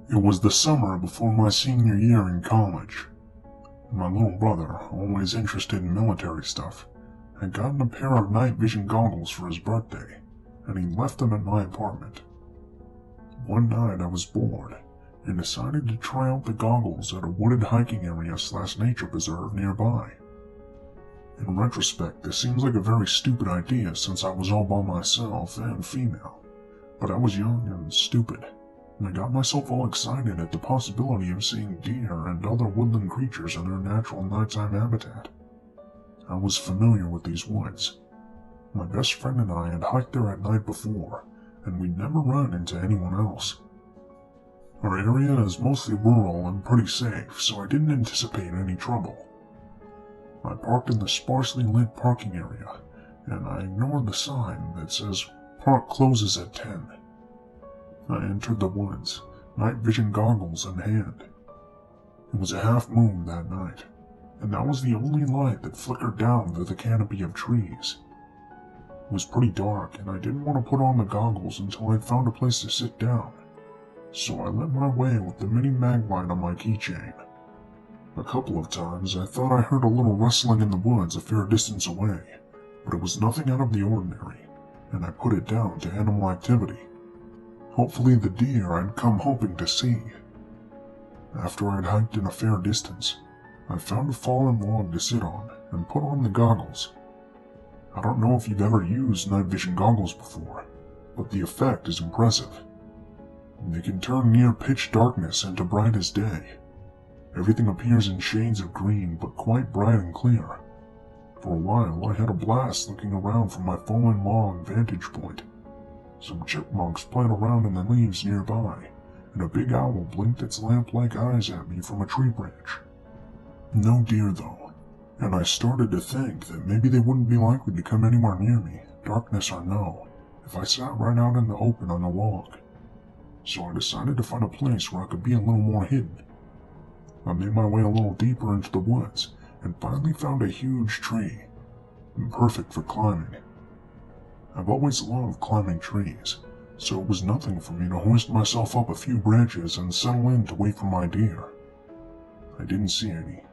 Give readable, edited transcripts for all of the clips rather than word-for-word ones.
It was the summer before my senior year in college. My little brother, always interested in military stuff, had gotten a pair of night vision goggles for his birthday, and he left them at my apartment. One night I was bored, and decided to try out the goggles at a wooded hiking area / nature preserve nearby. In retrospect, this seems like a very stupid idea since I was all by myself and female, but I was young and stupid, and I got myself all excited at the possibility of seeing deer and other woodland creatures in their natural nighttime habitat. I was familiar with these woods. My best friend and I had hiked there at night before, and we'd never run into anyone else. Our area is mostly rural and pretty safe, so I didn't anticipate any trouble. I parked in the sparsely lit parking area, and I ignored the sign that says "Park closes at 10." I entered the woods, night vision goggles in hand. It was a half moon that night, and that was the only light that flickered down through the canopy of trees. It was pretty dark, and I didn't want to put on the goggles until I'd found a place to sit down, so I led my way with the mini mag light on my keychain. A couple of times I thought I heard a little rustling in the woods a fair distance away, but it was nothing out of the ordinary, and I put it down to animal activity. Hopefully the deer I'd come hoping to see. After I'd hiked in a fair distance, I found a fallen log to sit on and put on the goggles. I don't know if you've ever used night vision goggles before, but the effect is impressive. They can turn near pitch darkness into bright as day. Everything appears in shades of green, but quite bright and clear. For a while, I had a blast looking around from my fallen log vantage point. Some chipmunks played around in the leaves nearby, and a big owl blinked its lamp-like eyes at me from a tree branch. No deer, though, and I started to think that maybe they wouldn't be likely to come anywhere near me, darkness or no, if I sat right out in the open on the log. So I decided to find a place where I could be a little more hidden. I made my way a little deeper into the woods, and finally found a huge tree, perfect for climbing. I've always loved climbing trees, so it was nothing for me to hoist myself up a few branches and settle in to wait for my deer. I didn't see any.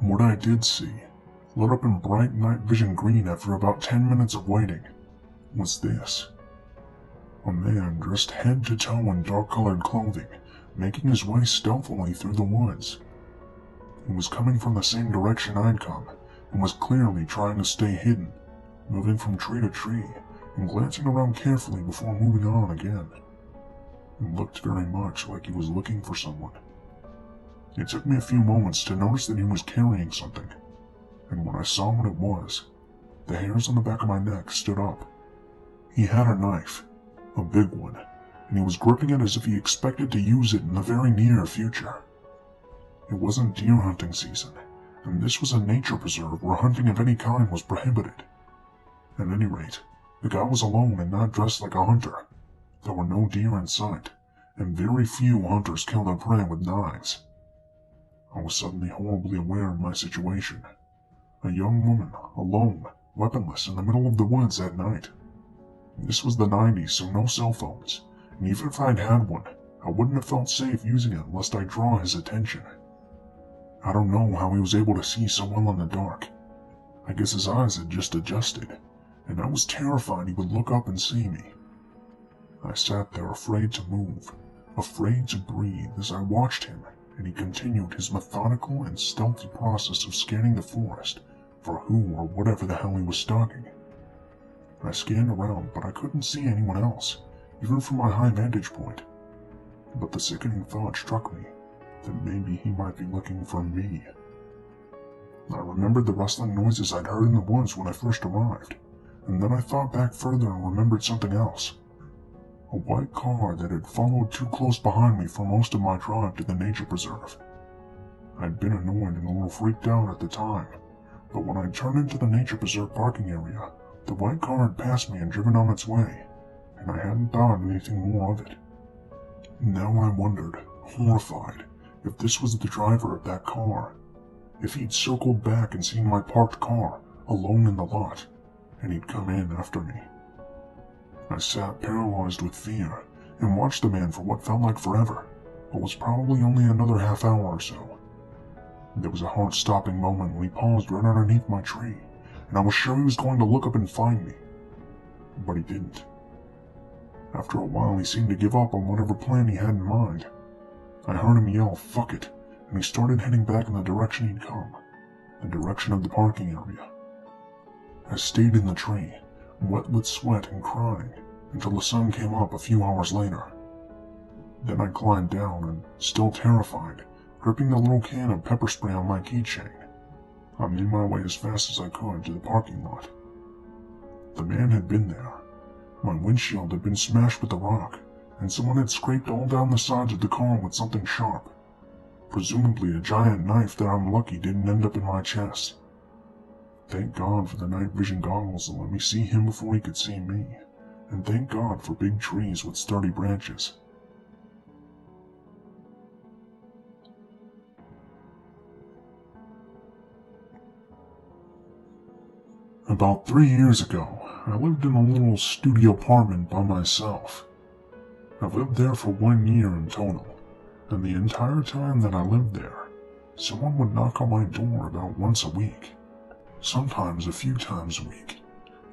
What I did see, lit up in bright night vision green after about 10 minutes of waiting, was this. A man dressed head to toe in dark-colored clothing, making his way stealthily through the woods. He was coming from the same direction I'd come, and was clearly trying to stay hidden, moving from tree to tree, and glancing around carefully before moving on again. It looked very much like he was looking for someone. It took me a few moments to notice that he was carrying something, and when I saw what it was, the hairs on the back of my neck stood up. He had a knife, a big one, and he was gripping it as if he expected to use it in the very near future. It wasn't deer hunting season, and this was a nature preserve where hunting of any kind was prohibited. At any rate, the guy was alone and not dressed like a hunter. There were no deer in sight, and very few hunters kill their prey with knives. I was suddenly horribly aware of my situation. A young woman, alone, weaponless in the middle of the woods at night. This was the 90s, so no cell phones, and even if I'd had one, I wouldn't have felt safe using it lest I draw his attention. I don't know how he was able to see so well in the dark. I guess his eyes had just adjusted, and I was terrified he would look up and see me. I sat there afraid to move, afraid to breathe as I watched him, and he continued his methodical and stealthy process of scanning the forest for who or whatever the hell he was stalking. I scanned around, but I couldn't see anyone else, even from my high vantage point. But the sickening thought struck me that maybe he might be looking for me. I remembered the rustling noises I'd heard in the woods when I first arrived, and then I thought back further and remembered something else. A white car that had followed too close behind me for most of my drive to the nature preserve. I'd been annoyed and a little freaked out at the time, but when I turned into the nature preserve parking area, the white car had passed me and driven on its way, and I hadn't thought anything more of it. Now I wondered, horrified, if this was the driver of that car, if he'd circled back and seen my parked car, alone in the lot, and he'd come in after me. I sat paralyzed with fear, and watched the man for what felt like forever, but was probably only another half hour or so. There was a heart-stopping moment when he paused right underneath my tree, and I was sure he was going to look up and find me. But he didn't. After a while, he seemed to give up on whatever plan he had in mind. I heard him yell, "Fuck it," and he started heading back in the direction he'd come, the direction of the parking area. I stayed in the tree, wet with sweat and crying, until the sun came up a few hours later. Then I climbed down and, still terrified, gripping the little can of pepper spray on my keychain, I made my way as fast as I could to the parking lot. The man had been there. My windshield had been smashed with a rock, and someone had scraped all down the sides of the car with something sharp. Presumably a giant knife that I'm lucky didn't end up in my chest. Thank God for the night vision goggles that let me see him before he could see me, and thank God for big trees with sturdy branches. About 3 years ago, I lived in a little studio apartment by myself. I've lived there for 1 year in total, and the entire time that I lived there, someone would knock on my door about once a week, sometimes a few times a week,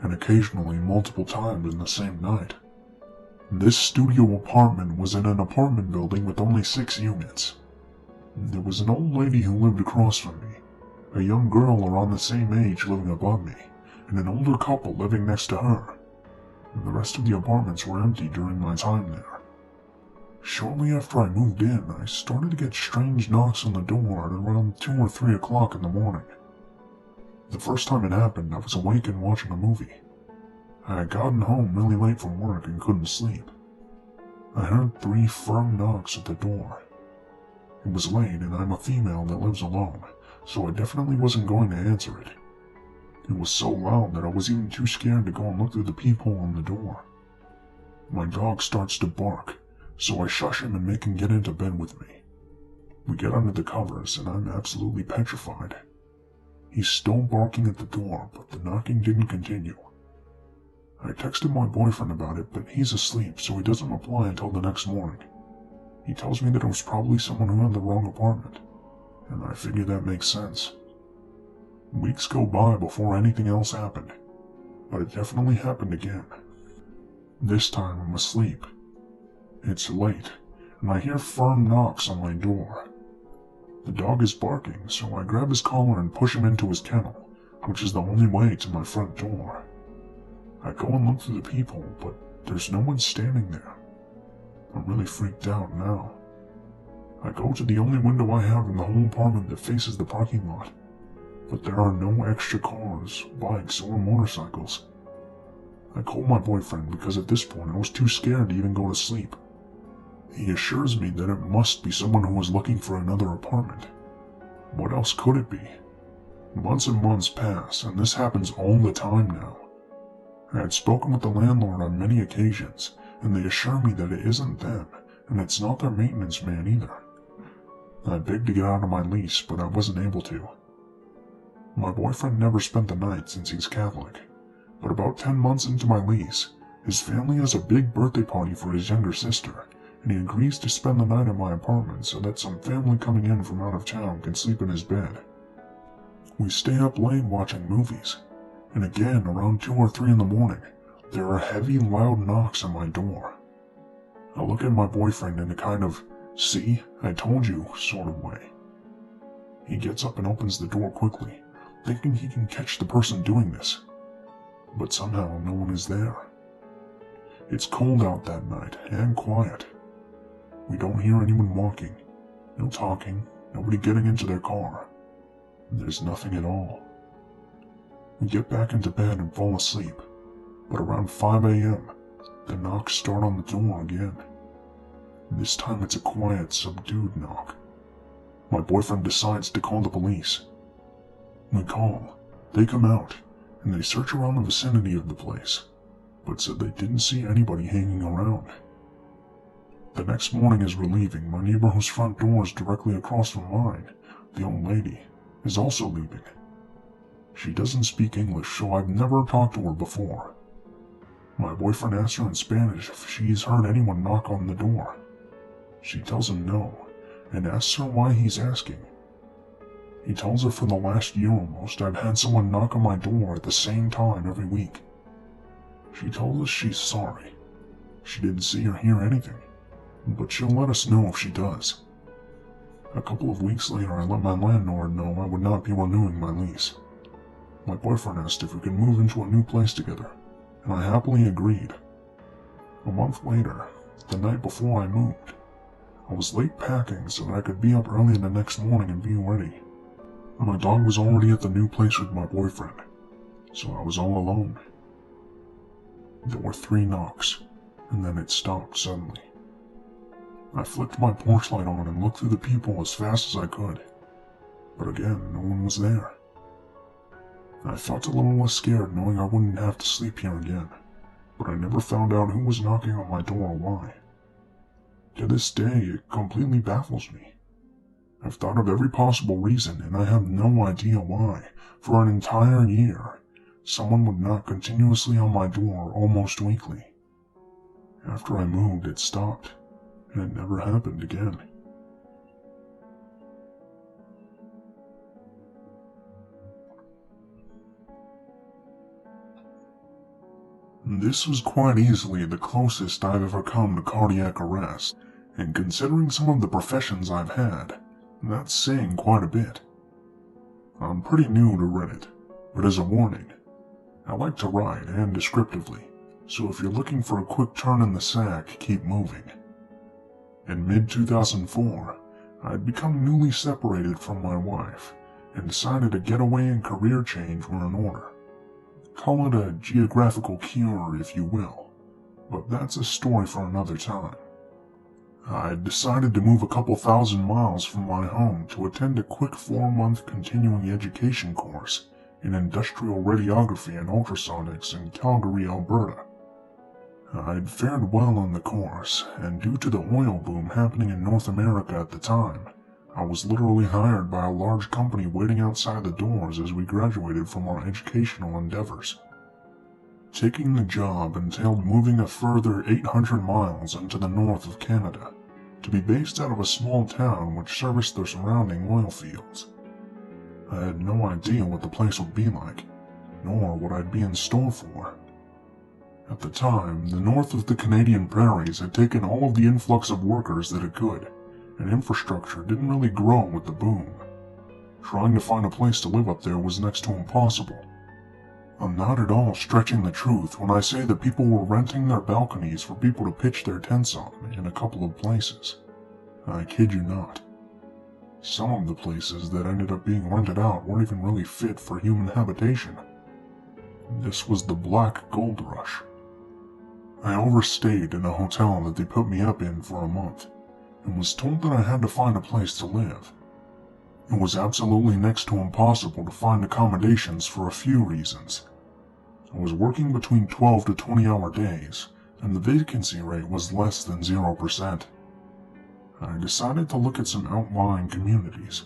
and occasionally multiple times in the same night. This studio apartment was in an apartment building with only 6 units. There was an old lady who lived across from me, a young girl around the same age living above me, and an older couple living next to her. The rest of the apartments were empty during my time there. Shortly after I moved in, I started to get strange knocks on the door at around 2 or 3 o'clock in the morning. The first time it happened, I was awake and watching a movie. I had gotten home really late from work and couldn't sleep. I heard 3 firm knocks at the door. It was late, and I'm a female that lives alone, so I definitely wasn't going to answer it. It was so loud that I was even too scared to go and look through the peephole on the door. My dog starts to bark, so I shush him and make him get into bed with me. We get under the covers, and I'm absolutely petrified. He's still barking at the door, but the knocking didn't continue. I texted my boyfriend about it, but he's asleep, so he doesn't reply until the next morning. He tells me that it was probably someone who had the wrong apartment, and I figure that makes sense. Weeks go by before anything else happened, but it definitely happened again. This time I'm asleep. It's late, and I hear firm knocks on my door. The dog is barking, so I grab his collar and push him into his kennel, which is the only way to my front door. I go and look through the peephole, but there's no one standing there. I'm really freaked out now. I go to the only window I have in the whole apartment that faces the parking lot, but there are no extra cars, bikes, or motorcycles. I call my boyfriend because at this point I was too scared to even go to sleep. He assures me that it must be someone who was looking for another apartment. What else could it be? Months and months pass, and this happens all the time now. I had spoken with the landlord on many occasions, and they assure me that it isn't them, and it's not their maintenance man either. I begged to get out of my lease, but I wasn't able to. My boyfriend never spent the night since he's Catholic, but about 10 months into my lease, his family has a big birthday party for his younger sister, and he agrees to spend the night at my apartment so that some family coming in from out of town can sleep in his bed. We stay up late watching movies, and again around 2 or 3 in the morning, there are heavy, loud knocks on my door. I look at my boyfriend in a kind of, "See, I told you" sort of way. He gets up and opens the door quickly, thinking he can catch the person doing this, but somehow no one is there. It's cold out that night, and quiet. We don't hear anyone walking, no talking, nobody getting into their car. There's nothing at all. We get back into bed and fall asleep, but around 5 a.m., the knocks start on the door again. This time it's a quiet, subdued knock. My boyfriend decides to call the police. We call, they come out, and they search around the vicinity of the place, but said they didn't see anybody hanging around. The next morning as we're leaving, my neighbor whose front door is directly across from mine, the old lady, is also leaving. She doesn't speak English, so I've never talked to her before. My boyfriend asks her in Spanish if she's heard anyone knock on the door. She tells him no, and asks her why he's asking. He tells her for the last year almost, I've had someone knock on my door at the same time every week. She tells us she's sorry. She didn't see or hear anything, but she'll let us know if she does. A couple of weeks later, I let my landlord know I would not be renewing my lease. My boyfriend asked if we could move into a new place together, and I happily agreed. A month later, the night before I moved, I was late packing so that I could be up early the next morning and be ready. My dog was already at the new place with my boyfriend, so I was all alone. There were 3 knocks, and then it stopped suddenly. I flicked my porch light on and looked through the peephole as fast as I could, but again, no one was there. I felt a little less scared knowing I wouldn't have to sleep here again, but I never found out who was knocking on my door or why. To this day, it completely baffles me. I've thought of every possible reason, and I have no idea why, for an entire year, someone would knock continuously on my door almost weekly. After I moved, it stopped, and it never happened again. This was quite easily the closest I've ever come to cardiac arrest, and considering some of the professions I've had, that's saying quite a bit. I'm pretty new to Reddit, but as a warning, I like to write and descriptively, so if you're looking for a quick turn in the sack, keep moving. In mid-2004, I'd become newly separated from my wife, and decided a getaway and career change were in order. Call it a geographical cure, if you will, but that's a story for another time. I decided to move a couple thousand miles from my home to attend a quick 4-month continuing education course in industrial radiography and ultrasonics in Calgary, Alberta. I'd fared well on the course, and due to the oil boom happening in North America at the time, I was literally hired by a large company waiting outside the doors as we graduated from our educational endeavors. Taking the job entailed moving a further 800 miles into the north of Canada, to be based out of a small town which serviced the surrounding oil fields. I had no idea what the place would be like, nor what I'd be in store for. At the time, the north of the Canadian prairies had taken all of the influx of workers that it could, and infrastructure didn't really grow with the boom. Trying to find a place to live up there was next to impossible. I'm not at all stretching the truth when I say that people were renting their balconies for people to pitch their tents on in a couple of places. I kid you not. Some of the places that ended up being rented out weren't even really fit for human habitation. This was the Black Gold Rush. I overstayed in a hotel that they put me up in for a month, and was told that I had to find a place to live. It was absolutely next to impossible to find accommodations for a few reasons. I was working between 12 to 20-hour days, and the vacancy rate was less than 0%. I decided to look at some outlying communities.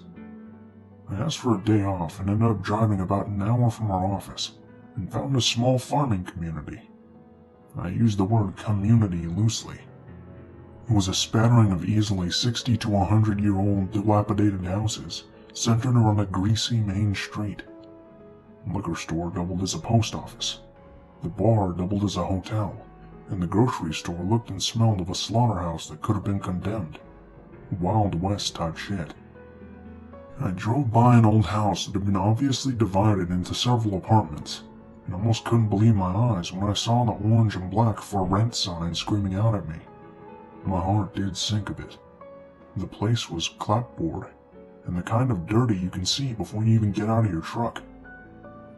I asked for a day off and ended up driving about an hour from our office, and found a small farming community. I use the word community loosely. It was a spattering of easily 60 to 100-year-old dilapidated houses, centered around a greasy main street. The liquor store doubled as a post office. The bar doubled as a hotel, and the grocery store looked and smelled of a slaughterhouse that could have been condemned. Wild West type shit. I drove by an old house that had been obviously divided into several apartments, and almost couldn't believe my eyes when I saw the orange and black for rent sign screaming out at me. My heart did sink a bit. The place was clapboard, and the kind of dirty you can see before you even get out of your truck.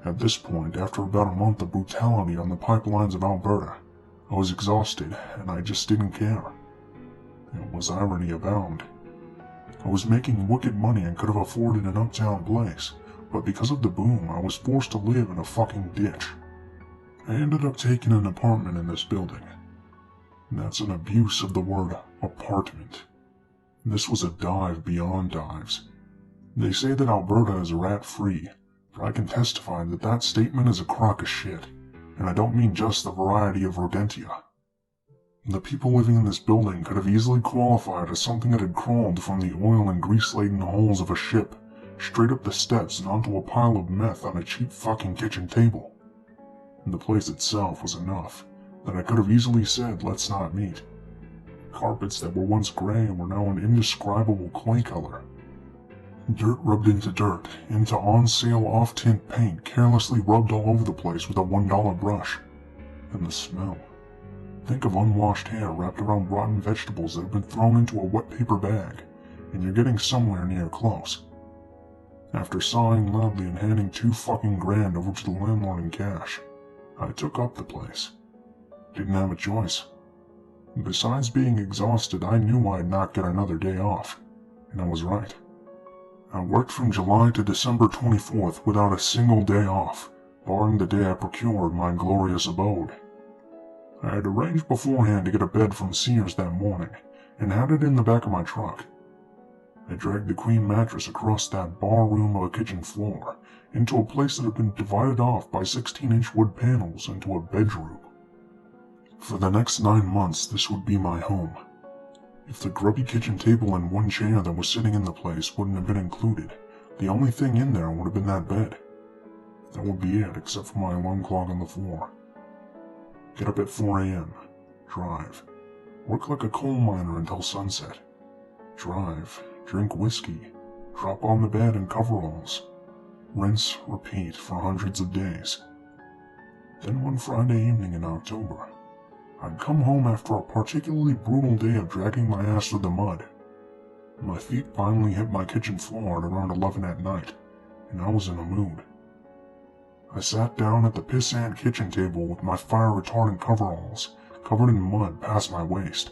At this point, after about a month of brutality on the pipelines of Alberta, I was exhausted, and I just didn't care. It was irony abound. I was making wicked money and could have afforded an uptown place, but because of the boom, I was forced to live in a fucking ditch. I ended up taking an apartment in this building. That's an abuse of the word apartment. This was a dive beyond dives. They say that Alberta is rat-free, but I can testify that that statement is a crock of shit, and I don't mean just the variety of rodentia. The people living in this building could have easily qualified as something that had crawled from the oil and grease-laden hulls of a ship, straight up the steps and onto a pile of meth on a cheap fucking kitchen table. And the place itself was enough that I could have easily said, let's not meet. Carpets that were once gray were now an indescribable clay color. Dirt rubbed into dirt, into on-sale off-tint paint carelessly rubbed all over the place with a $1 brush. And the smell. Think of unwashed hair wrapped around rotten vegetables that have been thrown into a wet paper bag, and you're getting somewhere near close. After sighing loudly and handing $2 fucking grand over to the landlord in cash, I took up the place. Didn't have a choice. Besides being exhausted, I knew I'd not get another day off, and I was right. I worked from July to December 24th without a single day off, barring the day I procured my glorious abode. I had arranged beforehand to get a bed from Sears that morning, and had it in the back of my truck. I dragged the queen mattress across that bar room of a kitchen floor, into a place that had been divided off by 16-inch wood panels into a bedroom. For the next 9 months, this would be my home. If the grubby kitchen table and one chair that was sitting in the place wouldn't have been included, the only thing in there would have been that bed. That would be it, except for my alarm clock on the floor. Get up at 4 a.m. Drive. Work like a coal miner until sunset. Drive. Drink whiskey. Drop on the bed in coveralls. Rinse, repeat for hundreds of days. Then one Friday evening in October, I'd come home after a particularly brutal day of dragging my ass through the mud. My feet finally hit my kitchen floor at around 11 at night, and I was in a mood. I sat down at the pissant kitchen table with my fire-retardant coveralls covered in mud past my waist.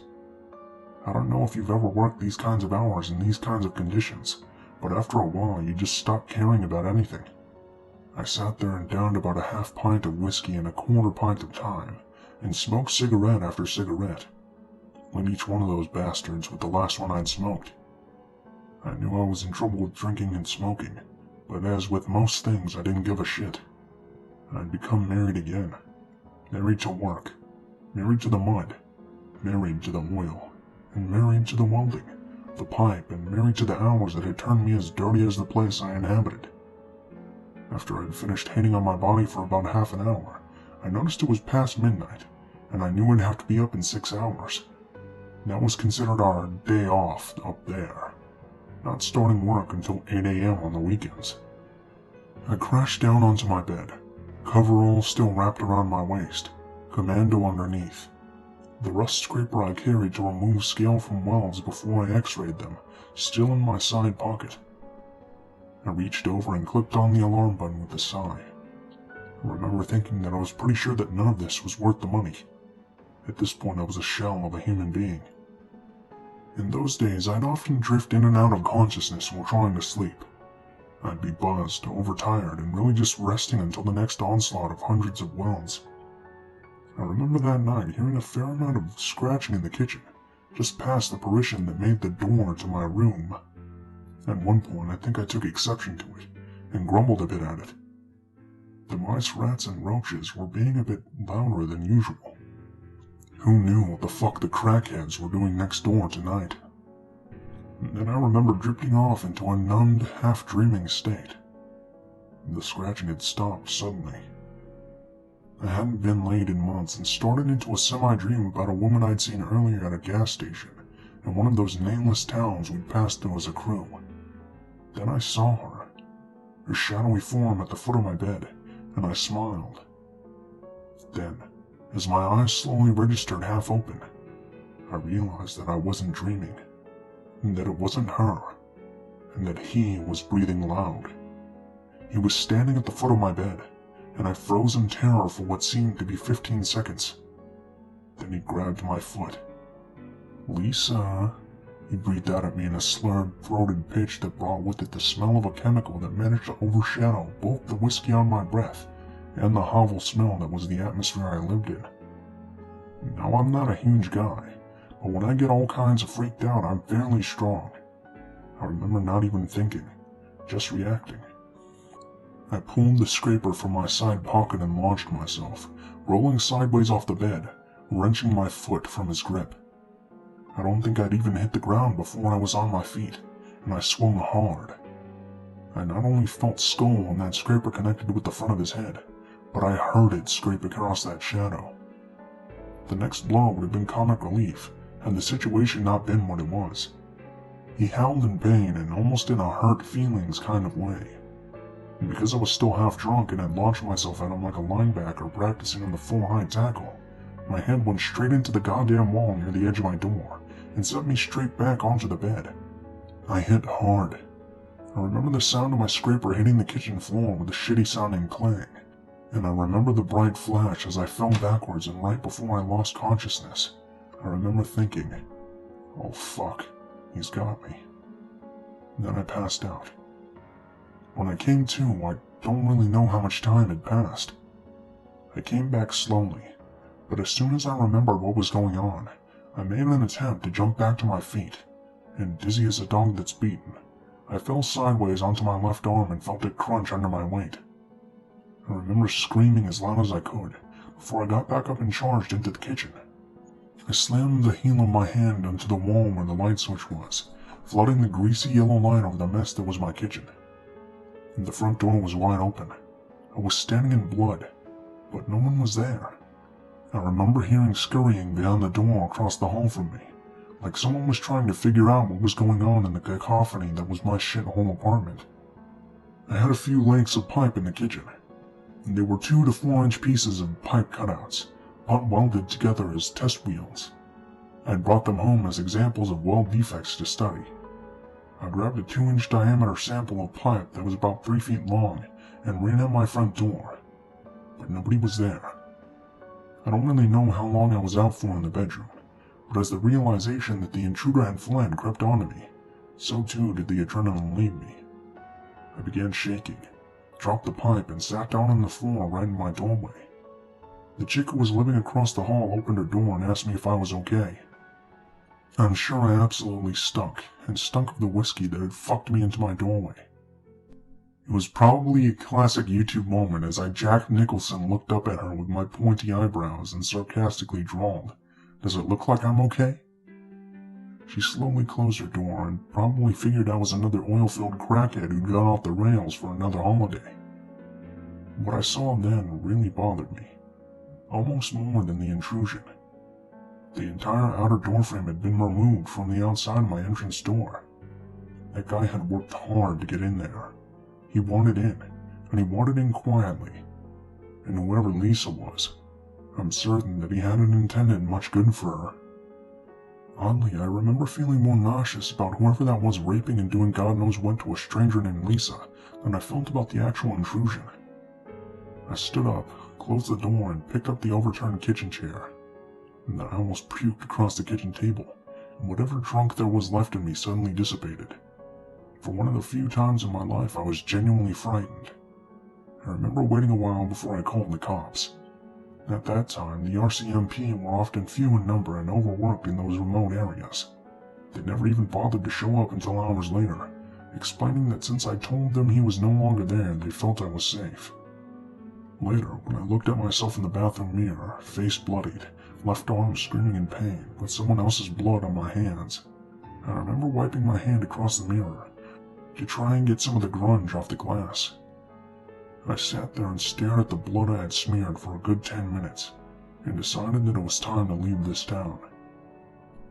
I don't know if you've ever worked these kinds of hours in these kinds of conditions, but after a while you just stop caring about anything. I sat there and downed about a half pint of whiskey and a quarter pint of thyme, and smoked cigarette after cigarette. Lit each one of those bastards with the last one I'd smoked. I knew I was in trouble with drinking and smoking, but as with most things I didn't give a shit. I'd become married again. Married to work. Married to the mud. Married to the oil. And married to the welding, the pipe, and married to the hours that had turned me as dirty as the place I inhabited. After I'd finished hating on my body for about half an hour, I noticed it was past midnight, and I knew I'd have to be up in 6 hours. That was considered our day off up there, not starting work until 8 a.m. on the weekends. I crashed down onto my bed, coverall still wrapped around my waist, commando underneath. The rust scraper I carried to remove scale from welds before I x-rayed them, still in my side pocket. I reached over and clicked on the alarm button with a sigh. I remember thinking that I was pretty sure that none of this was worth the money. At this point I was a shell of a human being. In those days I'd often drift in and out of consciousness while trying to sleep. I'd be buzzed, overtired, and really just resting until the next onslaught of hundreds of welds. I remember that night hearing a fair amount of scratching in the kitchen, just past the partition that made the door to my room. At one point I think I took exception to it, and grumbled a bit at it. The mice, rats, and roaches were being a bit louder than usual. Who knew what the fuck the crackheads were doing next door tonight? Then I remember drifting off into a numbed, half-dreaming state. The scratching had stopped suddenly. I hadn't been laid in months and started into a semi-dream about a woman I'd seen earlier at a gas station in one of those nameless towns we'd passed through as a crew. Then I saw her shadowy form at the foot of my bed, and I smiled. Then, as my eyes slowly registered half open, I realized that I wasn't dreaming, and that it wasn't her, and that he was breathing loud. He was standing at the foot of my bed, and I froze in terror for what seemed to be 15 seconds. Then he grabbed my foot. "Lisa," he breathed out at me in a slurred, throated pitch that brought with it the smell of a chemical that managed to overshadow both the whiskey on my breath and the hovel smell that was the atmosphere I lived in. Now, I'm not a huge guy, but when I get all kinds of freaked out, I'm fairly strong. I remember not even thinking, just reacting. I pulled the scraper from my side pocket and launched myself, rolling sideways off the bed, wrenching my foot from his grip. I don't think I'd even hit the ground before I was on my feet, and I swung hard. I not only felt skull and that scraper connected with the front of his head, but I heard it scrape across that shadow. The next blow would have been comic relief, had the situation not been what it was. He howled in pain and almost in a hurt feelings kind of way. And because I was still half drunk and had launched myself at him like a linebacker practicing on the full high tackle, my head went straight into the goddamn wall near the edge of my door and sent me straight back onto the bed. I hit hard. I remember the sound of my scraper hitting the kitchen floor with a shitty sounding clang, and I remember the bright flash as I fell backwards, and right before I lost consciousness, I remember thinking, "Oh fuck, he's got me." Then I passed out. When I came to, I don't really know how much time had passed. I came back slowly, but as soon as I remembered what was going on, I made an attempt to jump back to my feet, and dizzy as a dog that's beaten, I fell sideways onto my left arm and felt it crunch under my weight. I remember screaming as loud as I could before I got back up and charged into the kitchen. I slammed the heel of my hand onto the wall where the light switch was, flooding the greasy yellow light over the mess that was my kitchen. And the front door was wide open. I was standing in blood, but no one was there. I remember hearing scurrying behind the door across the hall from me, like someone was trying to figure out what was going on in the cacophony that was my shithole apartment. I had a few lengths of pipe in the kitchen, and they were 2 to 4 inch pieces of pipe cutouts, butt welded together as test wheels. I had brought them home as examples of weld defects to study. I grabbed a 2-inch diameter sample of pipe that was about 3 feet long and ran out my front door, but nobody was there. I don't really know how long I was out for in the bedroom, but as the realization that the intruder had fled crept onto me, so too did the adrenaline leave me. I began shaking, dropped the pipe, and sat down on the floor right in my doorway. The chick who was living across the hall opened her door and asked me if I was okay. I'm sure I absolutely stunk, and stunk of the whiskey that had fucked me into my doorway. It was probably a classic YouTube moment as I Jack Nicholson looked up at her with my pointy eyebrows and sarcastically drawled, "Does it look like I'm okay?" She slowly closed her door and probably figured I was another oil-filled crackhead who'd gone off the rails for another holiday. What I saw then really bothered me, almost more than the intrusion. The entire outer doorframe had been removed from the outside of my entrance door. That guy had worked hard to get in there. He wanted in, and he wanted in quietly. And whoever Lisa was, I'm certain that he hadn't intended much good for her. Oddly, I remember feeling more nauseous about whoever that was raping and doing God knows what to a stranger named Lisa than I felt about the actual intrusion. I stood up, closed the door, and picked up the overturned kitchen chair. And then I almost puked across the kitchen table, and whatever drunk there was left in me suddenly dissipated. For one of the few times in my life I was genuinely frightened. I remember waiting a while before I called the cops. At that time, the RCMP were often few in number and overworked in those remote areas. They never even bothered to show up until hours later, explaining that since I told them he was no longer there, they felt I was safe. Later, when I looked at myself in the bathroom mirror, face bloodied, left arm screaming in pain, with someone else's blood on my hands, I remember wiping my hand across the mirror to try and get some of the grunge off the glass. I sat there and stared at the blood I had smeared for a good 10 minutes, and decided that it was time to leave this town.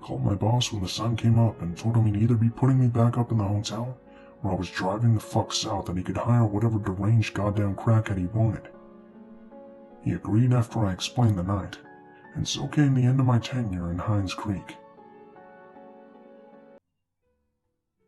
Called my boss when the sun came up and told him he'd either be putting me back up in the hotel, or I was driving the fuck south and he could hire whatever deranged goddamn crackhead he wanted. He agreed after I explained the night, and so came the end of my tenure in Hines Creek.